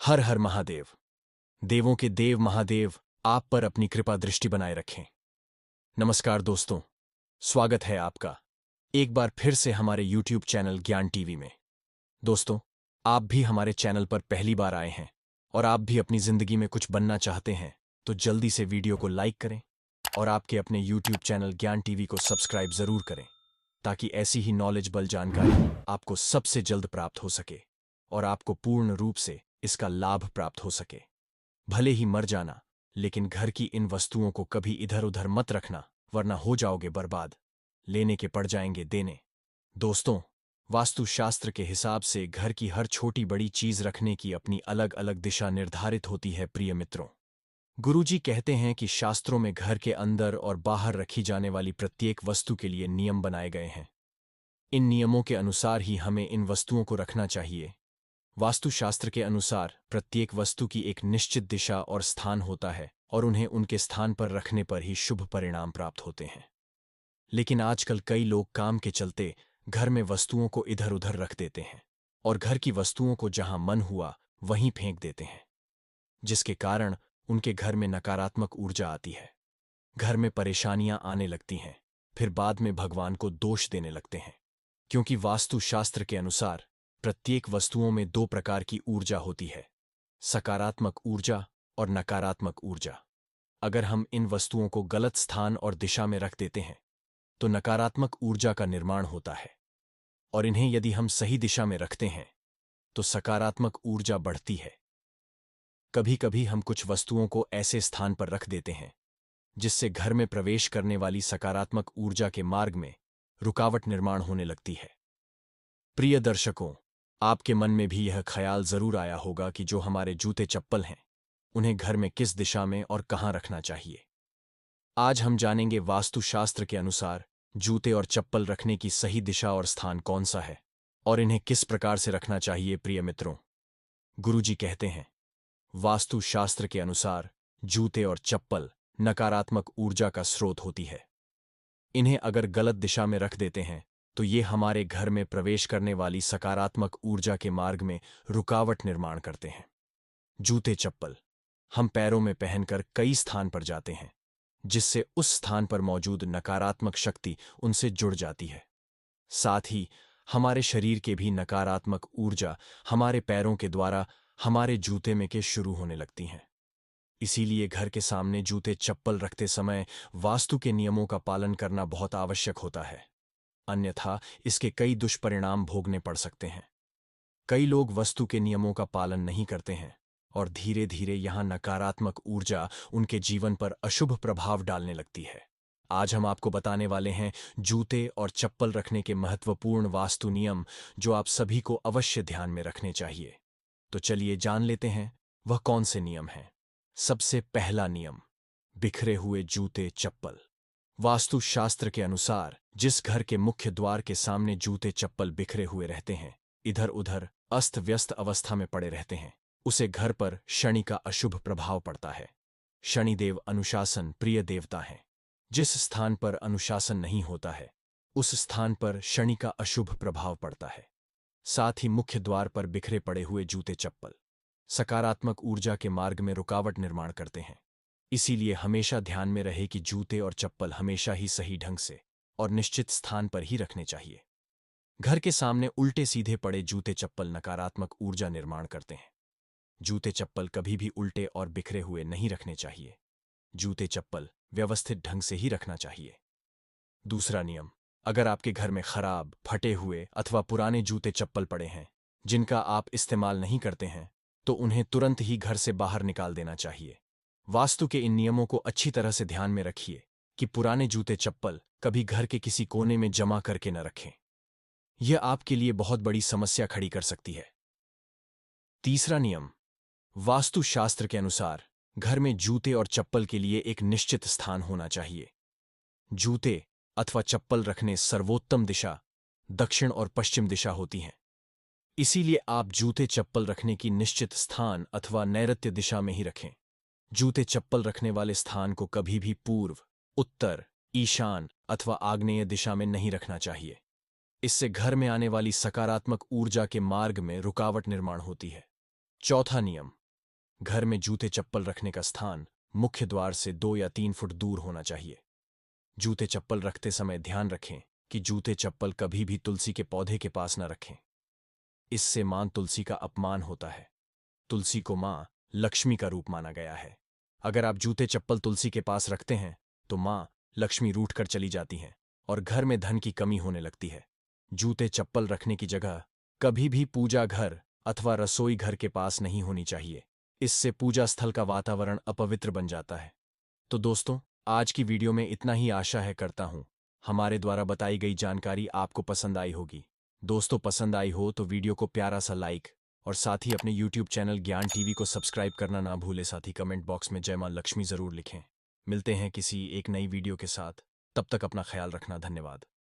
हर हर महादेव। देवों के देव महादेव आप पर अपनी कृपा दृष्टि बनाए रखें। नमस्कार दोस्तों, स्वागत है आपका एक बार फिर से हमारे YouTube चैनल ज्ञान टीवी में। दोस्तों, आप भी हमारे चैनल पर पहली बार आए हैं और आप भी अपनी जिंदगी में कुछ बनना चाहते हैं तो जल्दी से वीडियो को लाइक करें और आपके अपने YouTube चैनल ज्ञान टीवी को सब्सक्राइब जरूर करें ताकि ऐसी ही नॉलेजेबल जानकारी आपको सबसे जल्द प्राप्त हो सके और आपको पूर्ण रूप से इसका लाभ प्राप्त हो सके। भले ही मर जाना, लेकिन घर की इन वस्तुओं को कभी इधर उधर मत रखना, वरना हो जाओगे बर्बाद, लेने के पड़ जाएंगे देने। दोस्तों, वास्तुशास्त्र के हिसाब से घर की हर छोटी बड़ी चीज रखने की अपनी अलग अलग दिशा निर्धारित होती है। प्रिय मित्रों, गुरुजी कहते हैं कि शास्त्रों में घर के अंदर और बाहर रखी जाने वाली प्रत्येक वस्तु के लिए नियम बनाए गए हैं। इन नियमों के अनुसार ही हमें इन वस्तुओं को रखना चाहिए। वास्तुशास्त्र के अनुसार प्रत्येक वस्तु की एक निश्चित दिशा और स्थान होता है और उन्हें उनके स्थान पर रखने पर ही शुभ परिणाम प्राप्त होते हैं। लेकिन आजकल कई लोग काम के चलते घर में वस्तुओं को इधर उधर रख देते हैं और घर की वस्तुओं को जहां मन हुआ वहीं फेंक देते हैं, जिसके कारण उनके घर में नकारात्मक ऊर्जा आती है। घर में परेशानियां आने लगती हैं, फिर बाद में भगवान को दोष देने लगते हैं, क्योंकि वास्तुशास्त्र के अनुसार प्रत्येक वस्तुओं में दो प्रकार की ऊर्जा होती है, सकारात्मक ऊर्जा और नकारात्मक ऊर्जा। अगर हम इन वस्तुओं को गलत स्थान और दिशा में रख देते हैं तो नकारात्मक ऊर्जा का निर्माण होता है, और इन्हें यदि हम सही दिशा में रखते हैं तो सकारात्मक ऊर्जा बढ़ती है। कभी कभी हम कुछ वस्तुओं को ऐसे स्थान पर रख देते हैं जिससे घर में प्रवेश करने वाली सकारात्मक ऊर्जा के मार्ग में रुकावट निर्माण होने लगती है। प्रिय दर्शकों, आपके मन में भी यह ख्याल जरूर आया होगा कि जो हमारे जूते चप्पल हैं उन्हें घर में किस दिशा में और कहां रखना चाहिए। आज हम जानेंगे वास्तुशास्त्र के अनुसार जूते और चप्पल रखने की सही दिशा और स्थान कौन सा है और इन्हें किस प्रकार से रखना चाहिए। प्रिय मित्रों, गुरुजी कहते हैं, वास्तुशास्त्र के अनुसार जूते और चप्पल नकारात्मक ऊर्जा का स्रोत होती है। इन्हें अगर गलत दिशा में रख देते हैं तो ये हमारे घर में प्रवेश करने वाली सकारात्मक ऊर्जा के मार्ग में रुकावट निर्माण करते हैं। जूते चप्पल हम पैरों में पहनकर कई स्थान पर जाते हैं, जिससे उस स्थान पर मौजूद नकारात्मक शक्ति उनसे जुड़ जाती है। साथ ही हमारे शरीर के भी नकारात्मक ऊर्जा हमारे पैरों के द्वारा हमारे जूते में के शुरू होने लगती हैं। इसीलिए घर के सामने जूते चप्पल रखते समय वास्तु के नियमों का पालन करना बहुत आवश्यक होता है, अन्यथा इसके कई दुष्परिणाम भोगने पड़ सकते हैं। कई लोग वस्तु के नियमों का पालन नहीं करते हैं और धीरे धीरे यहां नकारात्मक ऊर्जा उनके जीवन पर अशुभ प्रभाव डालने लगती है। आज हम आपको बताने वाले हैं जूते और चप्पल रखने के महत्वपूर्ण वास्तु नियम जो आप सभी को अवश्य ध्यान में रखने चाहिए। तो चलिए जान लेते हैं वह कौन से नियम हैं। सबसे पहला नियम, बिखरे हुए जूते चप्पल। वास्तुशास्त्र के अनुसार जिस घर के मुख्य द्वार के सामने जूते चप्पल बिखरे हुए रहते हैं, इधर उधर अस्त व्यस्त अवस्था में पड़े रहते हैं, उसे घर पर शनि का अशुभ प्रभाव पड़ता है। शनिदेव अनुशासन प्रिय देवता हैं। जिस स्थान पर अनुशासन नहीं होता है उस स्थान पर शनि का अशुभ प्रभाव पड़ता है। साथ ही मुख्य द्वार पर बिखरे पड़े हुए जूते चप्पल सकारात्मक ऊर्जा के मार्ग में रुकावट निर्माण करते हैं। इसीलिए हमेशा ध्यान में रहे कि जूते और चप्पल हमेशा ही सही ढंग से और निश्चित स्थान पर ही रखने चाहिए। घर के सामने उल्टे सीधे पड़े जूते चप्पल नकारात्मक ऊर्जा निर्माण करते हैं। जूते चप्पल कभी भी उल्टे और बिखरे हुए नहीं रखने चाहिए। जूते चप्पल व्यवस्थित ढंग से ही रखना चाहिए। दूसरा नियम, अगर आपके घर में खराब, फटे हुए अथवा पुराने जूते चप्पल पड़े हैं जिनका आप इस्तेमाल नहीं करते हैं तो उन्हें तुरंत ही घर से बाहर निकाल देना चाहिए। वास्तु के इन नियमों को अच्छी तरह से ध्यान में रखिए कि पुराने जूते चप्पल कभी घर के किसी कोने में जमा करके न रखें। यह आपके लिए बहुत बड़ी समस्या खड़ी कर सकती है। तीसरा नियम, वास्तुशास्त्र के अनुसार घर में जूते और चप्पल के लिए एक निश्चित स्थान होना चाहिए। जूते अथवा चप्पल रखने सर्वोत्तम दिशा दक्षिण और पश्चिम दिशा होती हैं। इसीलिए आप जूते चप्पल रखने की निश्चित स्थान अथवा नैऋत्य दिशा में ही रखें। जूते चप्पल रखने वाले स्थान को कभी भी पूर्व, उत्तर, ईशान अथवा आग्नेय दिशा में नहीं रखना चाहिए। इससे घर में आने वाली सकारात्मक ऊर्जा के मार्ग में रुकावट निर्माण होती है। चौथा नियम, घर में जूते चप्पल रखने का स्थान मुख्य द्वार से 2 या 3 फुट दूर होना चाहिए। जूते चप्पल रखते समय ध्यान रखें कि जूते चप्पल कभी भी तुलसी के पौधे के पास न रखें। इससे मां तुलसी का अपमान होता है। तुलसी को मां लक्ष्मी का रूप माना गया है। अगर आप जूते चप्पल तुलसी के पास रखते हैं तो मां लक्ष्मी रूठ कर चली जाती हैं और घर में धन की कमी होने लगती है। जूते चप्पल रखने की जगह कभी भी पूजा घर अथवा रसोई घर के पास नहीं होनी चाहिए। इससे पूजा स्थल का वातावरण अपवित्र बन जाता है। तो दोस्तों, आज की वीडियो में इतना ही। आशा है करता हूं हमारे द्वारा बताई गई जानकारी आपको पसंद आई होगी। दोस्तों, पसंद आई हो तो वीडियो को प्यारा सा लाइक और साथ ही अपने यूट्यूब चैनल ज्ञान टीवी को सब्सक्राइब करना ना भूले। साथ ही कमेंट बॉक्स में जय मां लक्ष्मी जरूर लिखें। मिलते हैं किसी एक नई वीडियो के साथ। तब तक अपना ख्याल रखना। धन्यवाद।